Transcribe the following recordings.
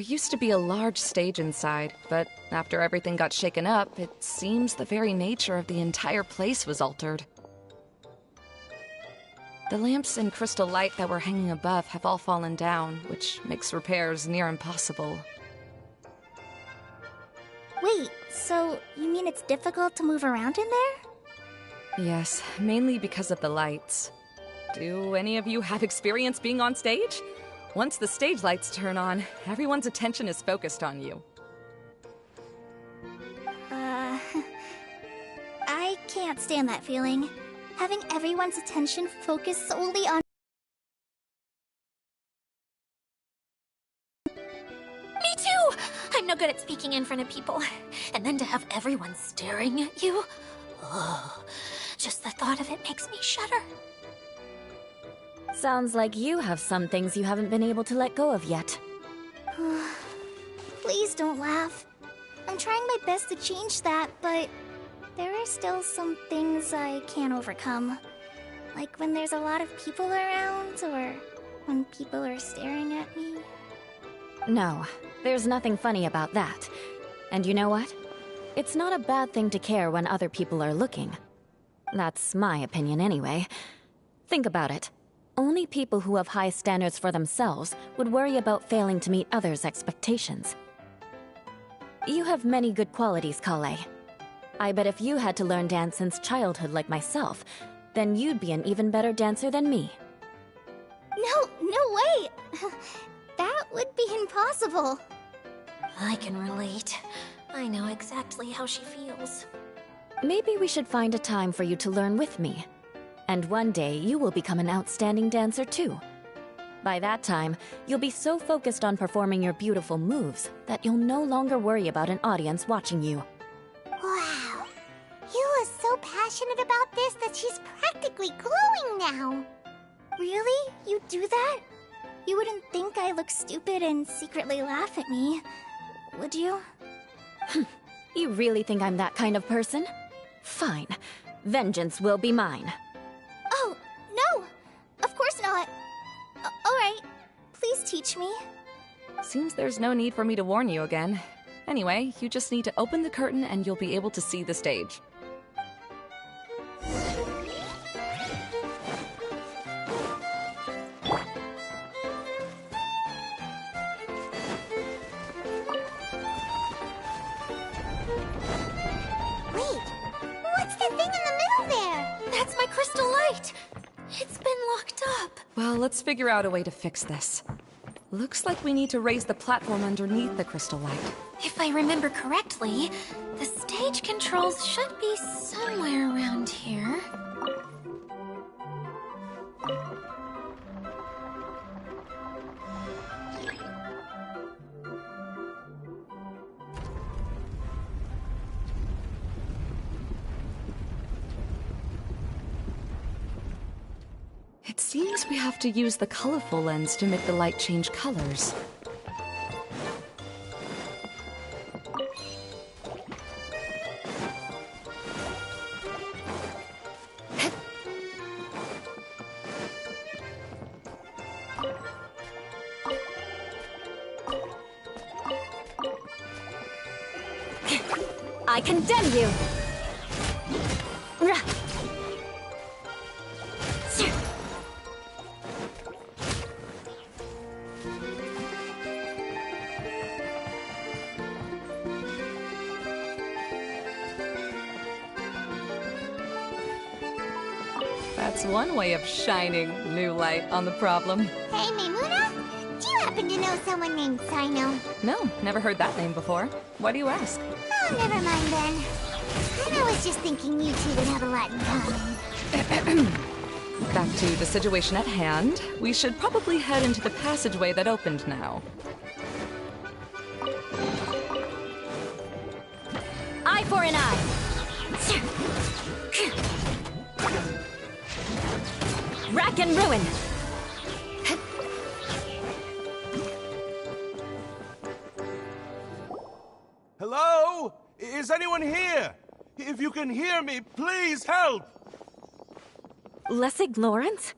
There used to be a large stage inside, but after everything got shaken up, it seems the very nature of the entire place was altered. The lamps and crystal light that were hanging above have all fallen down, which makes repairs near impossible. Wait, so you mean it's difficult to move around in there? Yes, mainly because of the lights. Do any of you have experience being on stage? Once the stage lights turn on, everyone's attention is focused on you. I can't stand that feeling. Having everyone's attention focused solely on... Me too! I'm no good at speaking in front of people. And then to have everyone staring at you... Oh, just the thought of it makes me shudder. Sounds like you have some things you haven't been able to let go of yet. Please don't laugh. I'm trying my best to change that, but there are still some things I can't overcome. Like when there's a lot of people around, or when people are staring at me. No, there's nothing funny about that. And you know what? It's not a bad thing to care when other people are looking. That's my opinion anyway. Think about it. Only people who have high standards for themselves would worry about failing to meet others' expectations. You have many good qualities, Kale. I bet if you had to learn dance since childhood like myself, then you'd be an even better dancer than me. No way! That would be impossible. I can relate. I know exactly how she feels. Maybe we should find a time for you to learn with me. And one day, you will become an outstanding dancer too. By that time, you'll be so focused on performing your beautiful moves that you'll no longer worry about an audience watching you. Wow. You are so passionate about this that she's practically glowing now. Really? You do that? You wouldn't think I look stupid and secretly laugh at me, would you? You really think I'm that kind of person? Fine. Vengeance will be mine. Oh, no! Of course not. Alright, please teach me. Seems there's no need for me to warn you again. Anyway, you just need to open the curtain and you'll be able to see the stage. That's my crystal light! It's been locked up. Well, let's figure out a way to fix this. Looks like we need to raise the platform underneath the crystal light. If I remember correctly, the stage controls should be somewhere around here. It seems we have to use the colorful lens to make the light change colors. I condemn you! That's one way of shining new light on the problem. Hey, Maimuna? Do you happen to know someone named Sino? No, never heard that name before. Why do you ask? Oh, never mind then. I was just thinking you two would have a lot in common. Back to the situation at hand. We should probably head into the passageway that opened now. Eye for an eye! Rack and ruin! Hello? Is anyone here? If you can hear me, please help! Lessig Lawrence?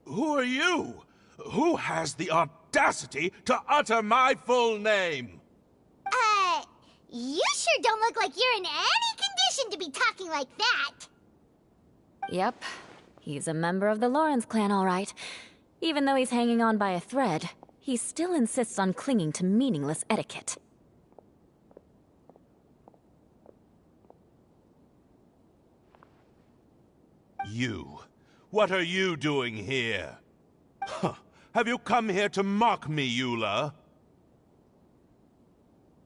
Who are you? Who has the audacity to utter my full name? You sure don't look like you're in any condition to be talking like that. Yep. He's a member of the Lawrence clan, all right. Even though he's hanging on by a thread, he still insists on clinging to meaningless etiquette. You. What are you doing here? Huh. Have you come here to mock me, Eula?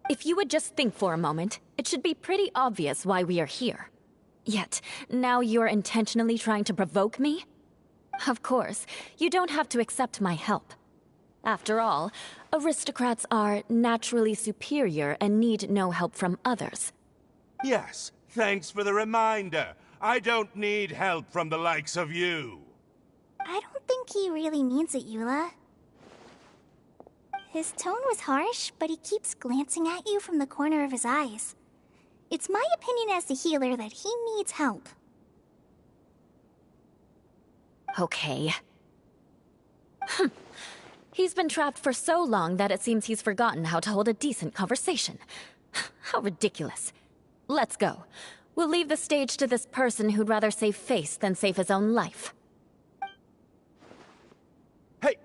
If you would just think for a moment, it should be pretty obvious why we are here. Yet, now you're intentionally trying to provoke me? Of course, you don't have to accept my help. After all, aristocrats are naturally superior and need no help from others. Yes, thanks for the reminder. I don't need help from the likes of you. I don't think he really means it, Eula. His tone was harsh, but he keeps glancing at you from the corner of his eyes. It's my opinion as the healer that he needs help. Okay. He's been trapped for so long that it seems he's forgotten how to hold a decent conversation. How ridiculous. Let's go. We'll leave the stage to this person who'd rather save face than save his own life. Hey,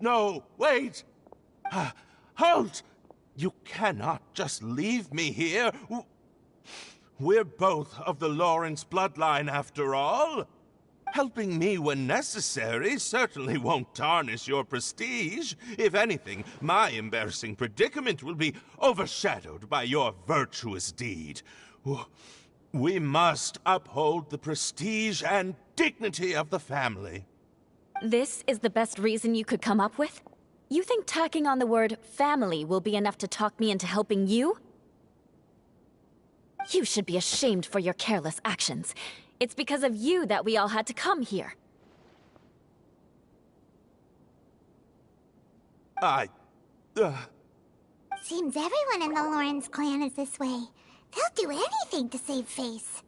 no, wait! Halt! You cannot just leave me here. We're both of the Lawrence bloodline, after all. Helping me when necessary certainly won't tarnish your prestige. If anything, my embarrassing predicament will be overshadowed by your virtuous deed. We must uphold the prestige and dignity of the family. This is the best reason you could come up with? You think tacking on the word family will be enough to talk me into helping you? You should be ashamed for your careless actions. It's because of you that we all had to come here. Seems everyone in the Lawrence clan is this way. They'll do anything to save face.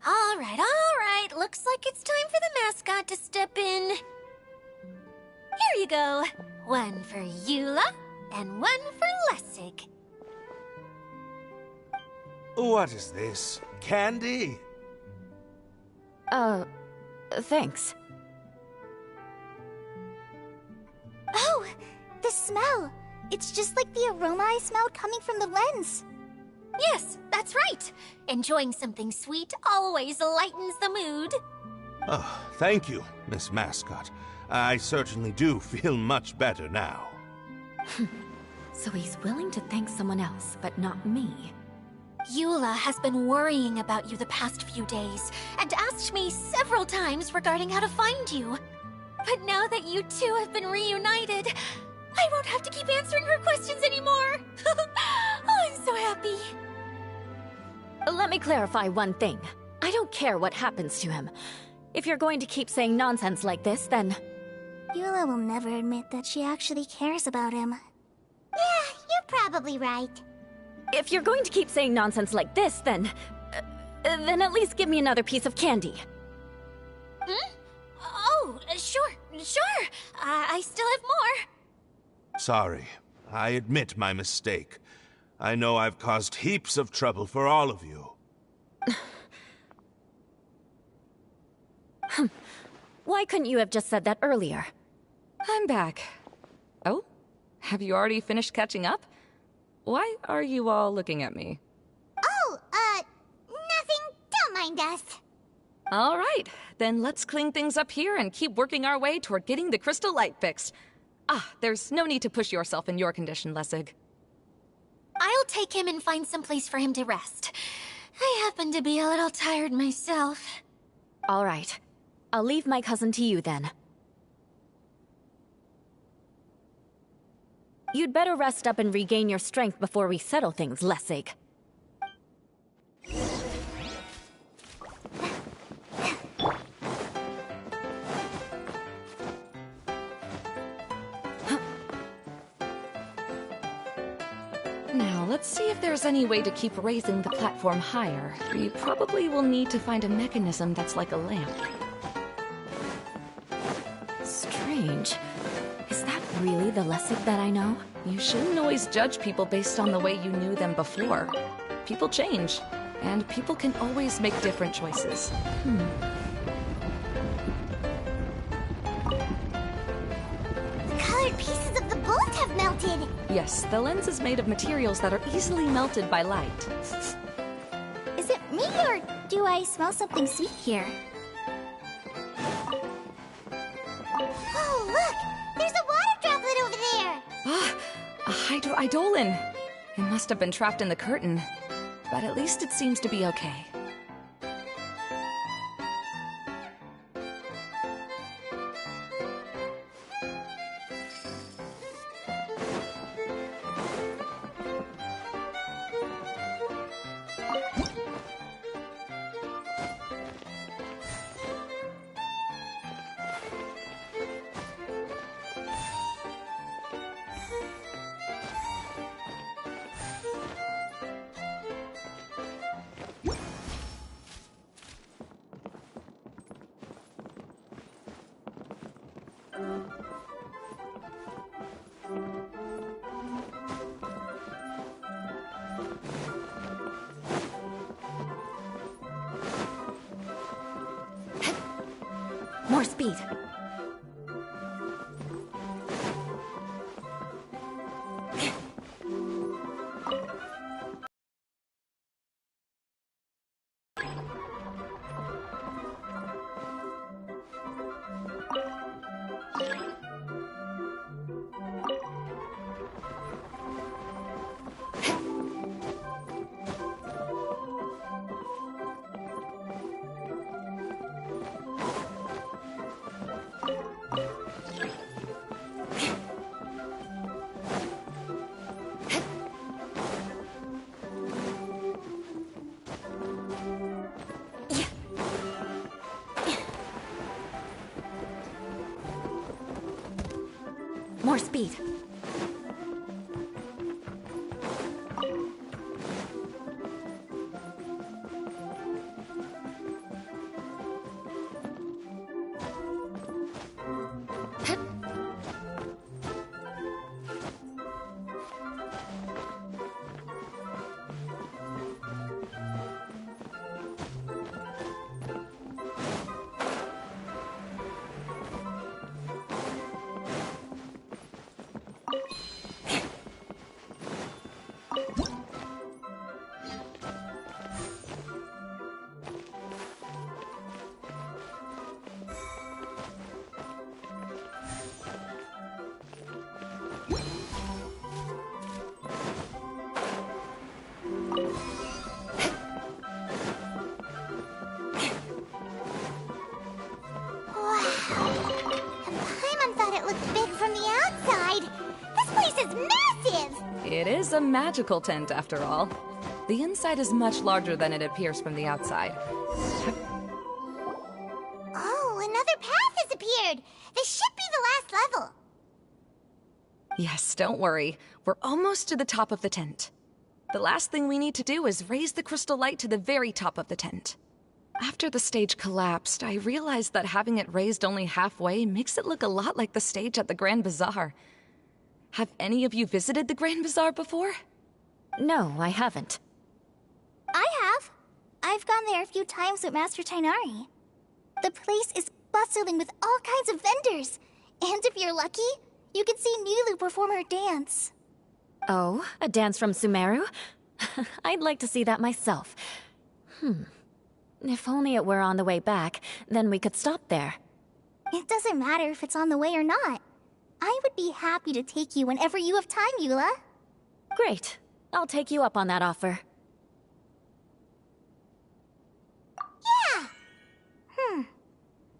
All right. Looks like it's time for the mascot to step in. Here you go. One for Eula, and one for Lessig. What is this? Candy? Thanks. Oh, the smell. It's just like the aroma I smelled coming from the lens. Yes, that's right. Enjoying something sweet always lightens the mood. Oh, thank you, Miss Mascot. I certainly do feel much better now. So he's willing to thank someone else, but not me. Eula has been worrying about you the past few days, and asked me several times regarding how to find you. But now that you two have been reunited, I won't have to keep answering her questions anymore. Oh, I'm so happy. Let me clarify one thing. I don't care what happens to him. If you're going to keep saying nonsense like this, then... Eula will never admit that she actually cares about him. Yeah, you're probably right. If you're going to keep saying nonsense like this, then at least give me another piece of candy. Oh, sure. I still have more. Sorry. I admit my mistake. I know I've caused heaps of trouble for all of you. Why couldn't you have just said that earlier? I'm back. Oh? Have you already finished catching up? Why are you all looking at me? Oh, nothing. Don't mind us. All right, then let's clean things up here and keep working our way toward getting the crystal light fixed. There's no need to push yourself in your condition, Lessig. I'll take him and find some place for him to rest. I happen to be a little tired myself. All right. I'll leave my cousin to you then. You'd better rest up and regain your strength before we settle things, Lessig. Now, let's see if there's any way to keep raising the platform higher. We probably will need to find a mechanism that's like a lamp. change. Is that really the lesson that I know? You shouldn't always judge people based on the way you knew them before. People change, and people can always make different choices. The colored pieces of the bullet have melted. Yes, the lens is made of materials that are easily melted by light. Is it me, or do I smell something sweet here? Oh, look! There's a water droplet over there! Ah, a hydroidolin. It must have been trapped in the curtain. But at least it seems to be okay. More speed. More speed. It is a magical tent, after all. The inside is much larger than it appears from the outside. Oh, another path has appeared! This should be the last level! Yes, don't worry. We're almost to the top of the tent. The last thing we need to do is raise the crystal light to the very top of the tent. After the stage collapsed, I realized that having it raised only halfway makes it look a lot like the stage at the Grand Bazaar. Have any of you visited the Grand Bazaar before? No, I haven't. I have. I've gone there a few times with Master Tainari. The place is bustling with all kinds of vendors. And if you're lucky, you can see Nilu perform her dance. Oh, a dance from Sumeru? I'd like to see that myself. If only it were on the way back, then we could stop there. It doesn't matter if it's on the way or not. I would be happy to take you whenever you have time, Eula. Great. I'll take you up on that offer. Yeah!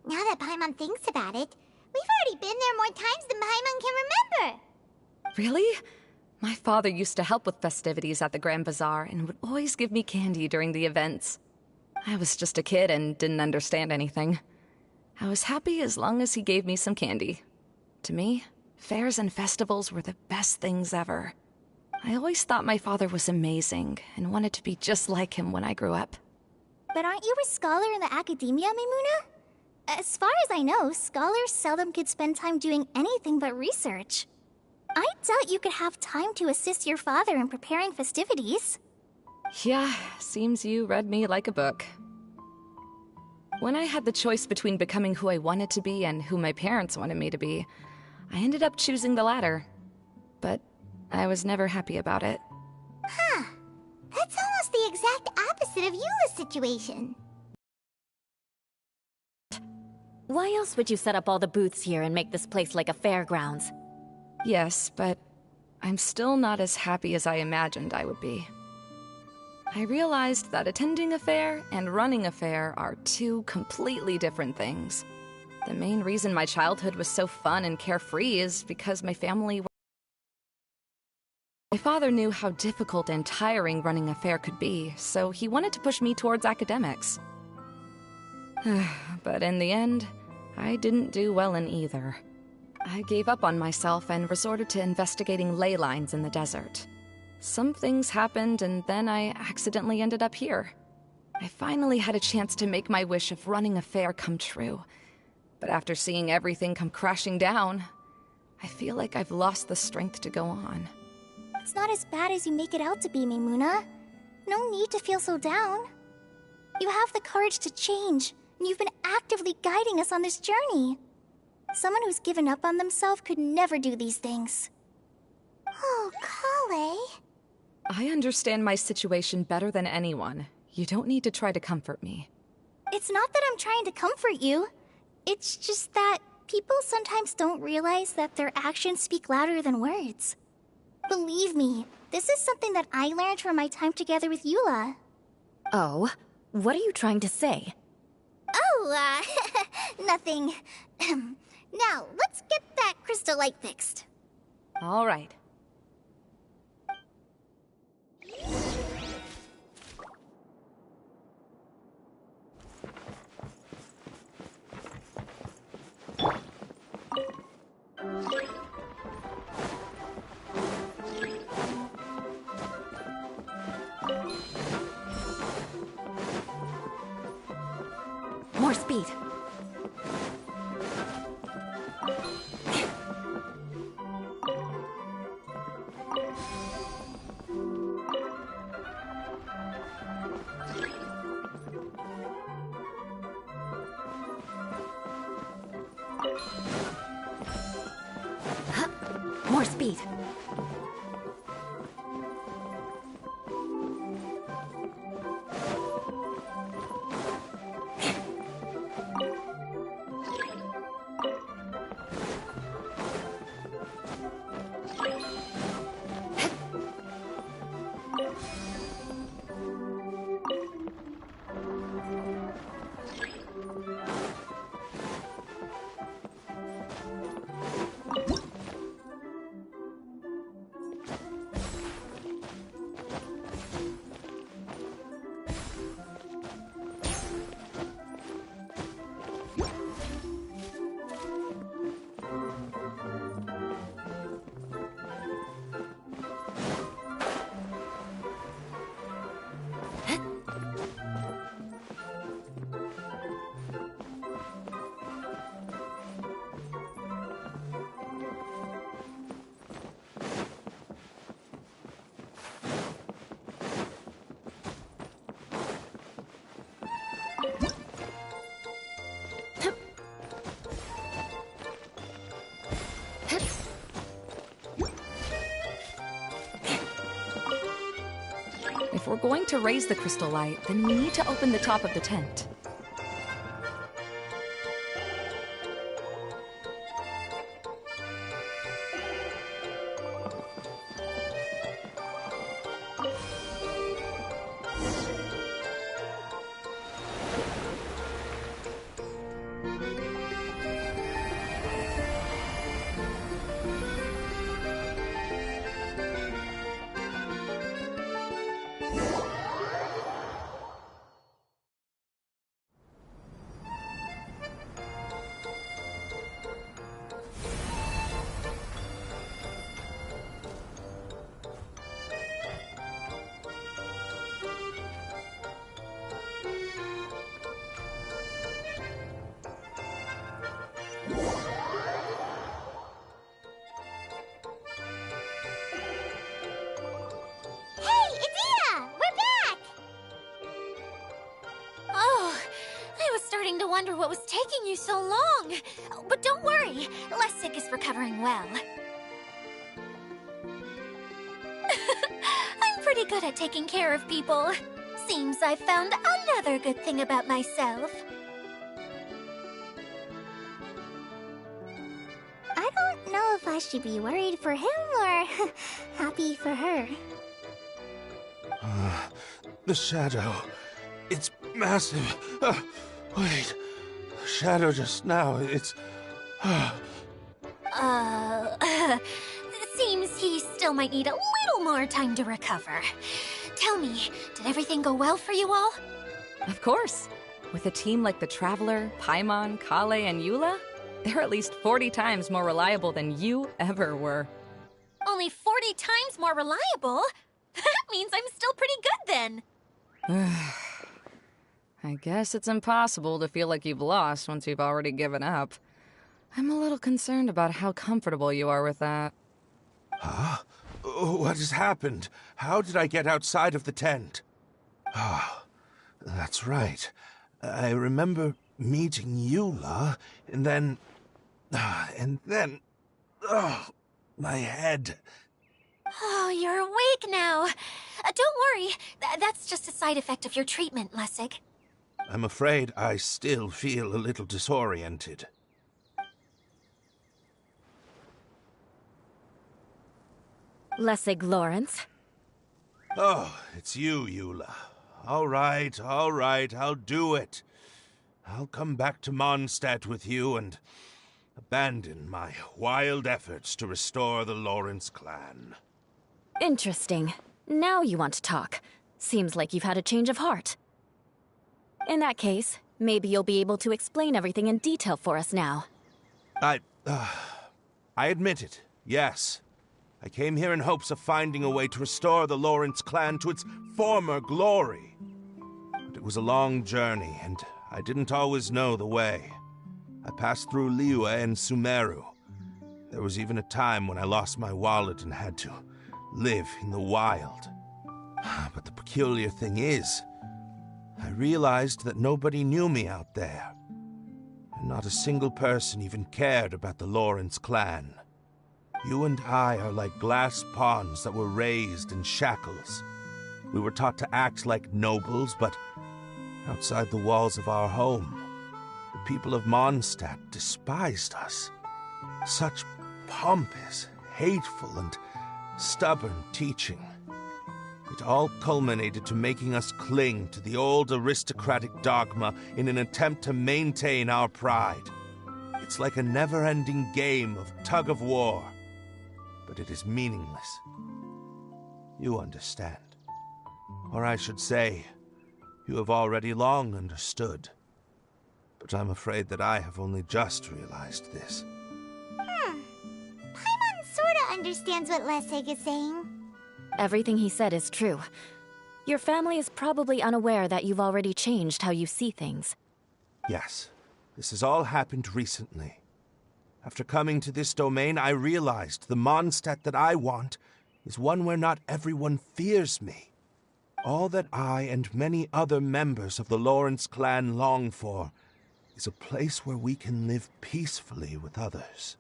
Now that Paimon thinks about it, we've already been there more times than Paimon can remember. Really? My father used to help with festivities at the Grand Bazaar and would always give me candy during the events. I was just a kid and didn't understand anything. I was happy as long as he gave me some candy. To me, fairs and festivals were the best things ever. I always thought my father was amazing and wanted to be just like him when I grew up. But aren't you a scholar in the academia, Mimuna? As far as I know, scholars seldom could spend time doing anything but research. I doubt you could have time to assist your father in preparing festivities. Yeah, seems you read me like a book. When I had the choice between becoming who I wanted to be and who my parents wanted me to be, I ended up choosing the latter. But I was never happy about it. Huh. That's almost the exact opposite of Eula's situation. Why else would you set up all the booths here and make this place like a fairgrounds? Yes, but I'm still not as happy as I imagined I would be. I realized that attending a fair and running a fair are two completely different things. The main reason my childhood was so fun and carefree is because my family were... My father knew how difficult and tiring running a fair could be, so he wanted to push me towards academics. But in the end, I didn't do well in either. I gave up on myself and resorted to investigating ley lines in the desert. Some things happened, and then I accidentally ended up here. I finally had a chance to make my wish of running a fair come true. But after seeing everything come crashing down, I feel like I've lost the strength to go on. It's not as bad as you make it out to be, Maimuna. No need to feel so down. You have the courage to change, and you've been actively guiding us on this journey. Someone who's given up on themselves could never do these things. Oh, Kale. I understand my situation better than anyone. You don't need to try to comfort me. It's not that I'm trying to comfort you. It's just that people sometimes don't realize that their actions speak louder than words. Believe me, this is something that I learned from my time together with Eula. Oh? What are you trying to say? Oh, nothing. Now, let's get that crystal light fixed. All right. More speed. More speed. If we're going to raise the crystal light, then we need to open the top of the tent. Idea! We're back! Oh, I was starting to wonder what was taking you so long. But don't worry, Lessig is recovering well. I'm pretty good at taking care of people. Seems I've found another good thing about myself. I don't know if I should be worried for him or happy for her. The shadow. It's massive. Wait. The shadow just now. It's... Seems he still might need a little more time to recover. Tell me, did everything go well for you all? Of course. With a team like the Traveler, Paimon, Kale, and Eula, they're at least 40 times more reliable than you ever were. Only 40 times more reliable? That means I'm still pretty good then. I guess it's impossible to feel like you've lost once you've already given up. I'm a little concerned about how comfortable you are with that. Huh? What has happened? How did I get outside of the tent? Ah, that's right. I remember meeting Eula, and then... Oh, my head. Oh, you're awake now. Don't worry, that's just a side effect of your treatment, Lessig. I'm afraid I still feel a little disoriented. Lessig Lawrence. Oh, it's you, Eula. All right, I'll do it. I'll come back to Mondstadt with you and abandon my wild efforts to restore the Lawrence clan. Interesting. Now you want to talk. Seems like you've had a change of heart. In that case, maybe you'll be able to explain everything in detail for us now. I admit it, yes. I came here in hopes of finding a way to restore the Lawrence clan to its former glory. But it was a long journey, and I didn't always know the way. I passed through Liyue and Sumeru. There was even a time when I lost my wallet and had to live in the wild. But the peculiar thing is, I realized that nobody knew me out there. And not a single person even cared about the Lawrence clan. You and I are like glass pawns that were raised in shackles. We were taught to act like nobles, but outside the walls of our home, the people of Mondstadt despised us. Such pompous, hateful, and stubborn teaching. It all culminated to making us cling to the old aristocratic dogma in an attempt to maintain our pride. It's like a never-ending game of tug-of-war, but it is meaningless. You understand. Or I should say, you have already long understood. But I'm afraid that I have only just realized this. Paimon sorta understands what Lessig is saying. Everything he said is true. Your family is probably unaware that you've already changed how you see things. Yes, this has all happened recently. After coming to this domain, I realized the Mondstadt that I want is one where not everyone fears me. All that I and many other members of the Lawrence clan long for is a place where we can live peacefully with others.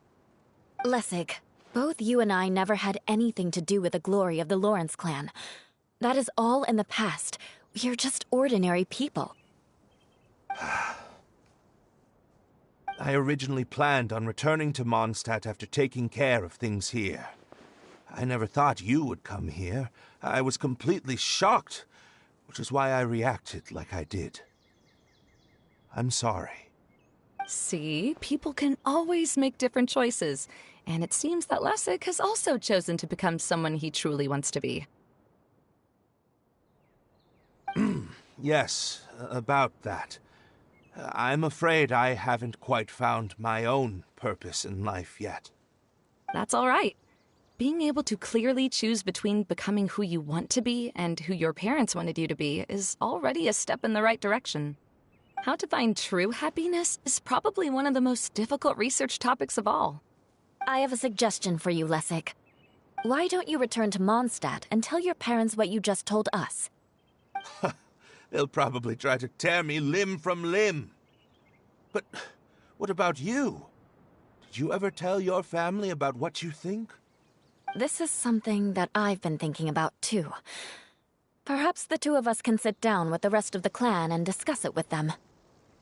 Lessig, both you and I never had anything to do with the glory of the Lawrence clan. That is all in the past. We are just ordinary people. I originally planned on returning to Mondstadt after taking care of things here. I never thought you would come here. I was completely shocked, which is why I reacted like I did. I'm sorry. See, people can always make different choices, and it seems that Lessig has also chosen to become someone he truly wants to be. Yes, about that. I'm afraid I haven't quite found my own purpose in life yet. That's all right. Being able to clearly choose between becoming who you want to be and who your parents wanted you to be is already a step in the right direction. How to find true happiness is probably one of the most difficult research topics of all. I have a suggestion for you, Lessig. Why don't you return to Mondstadt and tell your parents what you just told us? They'll probably try to tear me limb from limb. But what about you? Did you ever tell your family about what you think? This is something that I've been thinking about, too. Perhaps the two of us can sit down with the rest of the clan and discuss it with them.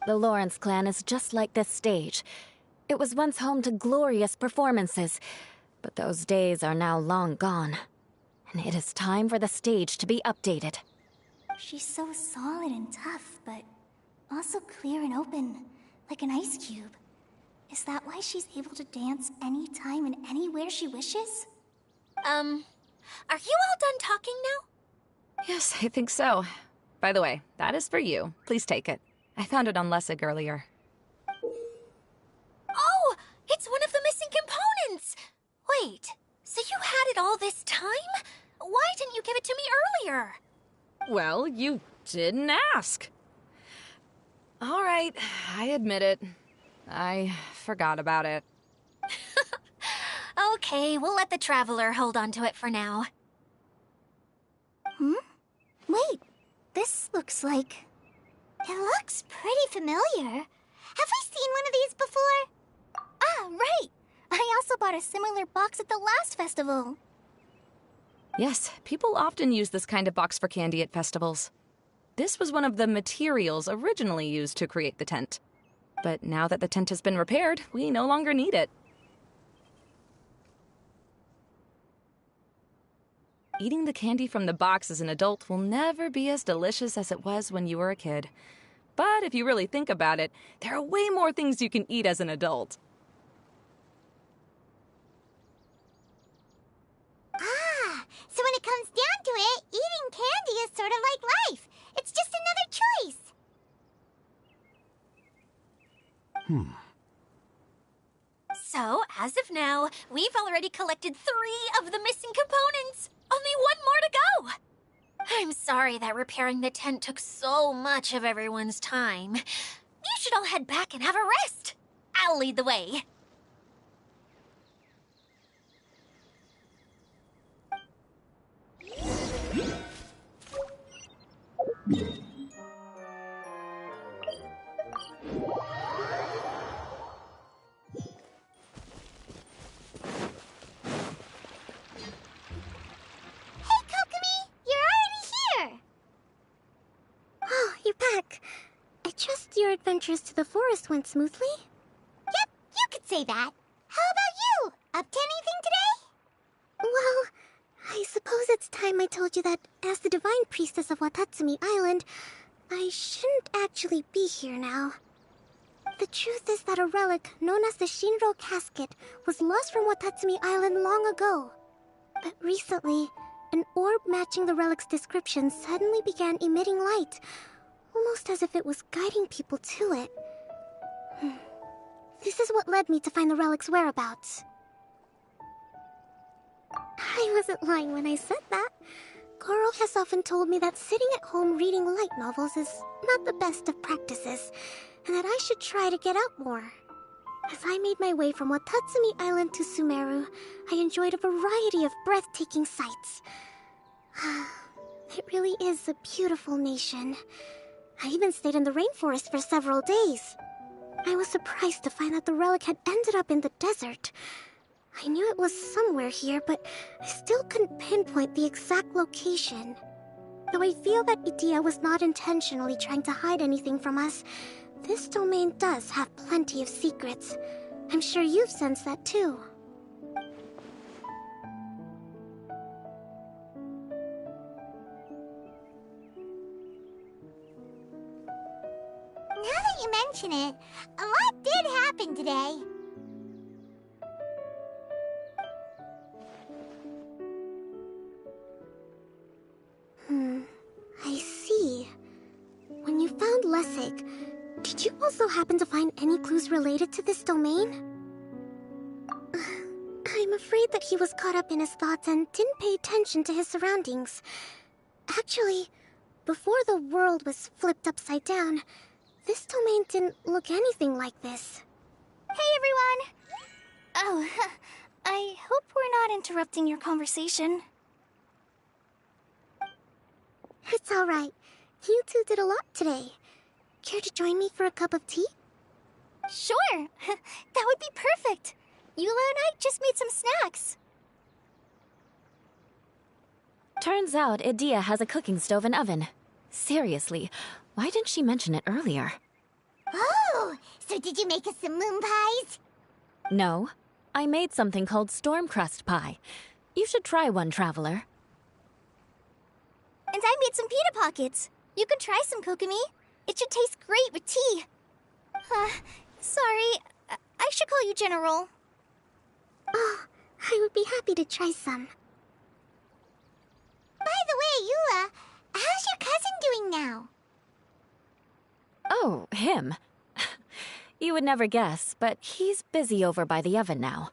The Lawrence clan is just like this stage. It was once home to glorious performances, but those days are now long gone. And it is time for the stage to be updated. She's so solid and tough, but also clear and open, like an ice cube. Is that why she's able to dance anytime and anywhere she wishes? Are you all done talking now? Yes, I think so. By the way, that is for you. Please take it. I found it on Lessig earlier. Oh, it's one of the missing components! Wait, so you had it all this time? Why didn't you give it to me earlier? Well, you didn't ask. All right, I admit it. I forgot about it. Okay, we'll let the Traveler hold on to it for now. Wait, this looks like... It looks pretty familiar. Have we seen one of these before? Ah, right! I also bought a similar box at the last festival. Yes, people often use this kind of box for candy at festivals. This was one of the materials originally used to create the tent. But now that the tent has been repaired, we no longer need it. Eating the candy from the box as an adult will never be as delicious as it was when you were a kid. But if you really think about it, there are way more things you can eat as an adult. Ah, so when it comes down to it, eating candy is sort of like life. It's just another choice. So, as of now, we've already collected 3 of the missing components. Only 1 more to go. I'm sorry that repairing the tent took so much of everyone's time. You should all head back and have a rest. I'll lead the way. Your adventures to the forest went smoothly? Yep, you could say that. How about you? Up to anything today? Well, I suppose it's time I told you that as the Divine Priestess of Watatsumi Island, I shouldn't actually be here now. The truth is that a relic known as the Shinro Casket was lost from Watatsumi Island long ago. But recently, an orb matching the relic's description suddenly began emitting light, almost as if it was guiding people to it. This is what led me to find the relic's whereabouts. I wasn't lying when I said that. Goro has often told me that sitting at home reading light novels is not the best of practices, and that I should try to get out more. As I made my way from Watatsumi Island to Sumeru, I enjoyed a variety of breathtaking sights. It really is a beautiful nation. I even stayed in the rainforest for several days. I was surprised to find that the relic had ended up in the desert. I knew it was somewhere here, but I still couldn't pinpoint the exact location. Though I feel that Idia was not intentionally trying to hide anything from us, this domain does have plenty of secrets. I'm sure you've sensed that too. Now that you mention it, a lot did happen today. I see. When you found Lessig, did you also happen to find any clues related to this domain? I'm afraid that he was caught up in his thoughts and didn't pay attention to his surroundings. Actually, before the world was flipped upside down, this domain didn't look anything like this. Hey everyone! Oh, I hope we're not interrupting your conversation. It's alright. You two did a lot today. Care to join me for a cup of tea? Sure! That would be perfect! Eula and I just made some snacks. Turns out Edea has a cooking stove and oven. Seriously, why didn't she mention it earlier? Oh! So did you make us some moon pies? No. I made something called storm crust pie. You should try one, Traveler. And I made some pita pockets. You can try some, Kokomi. It should taste great with tea. Sorry. I should call you General. Oh, I would be happy to try some. By the way, Eula, how's your cousin doing now? Oh, him. You would never guess, but he's busy over by the oven now.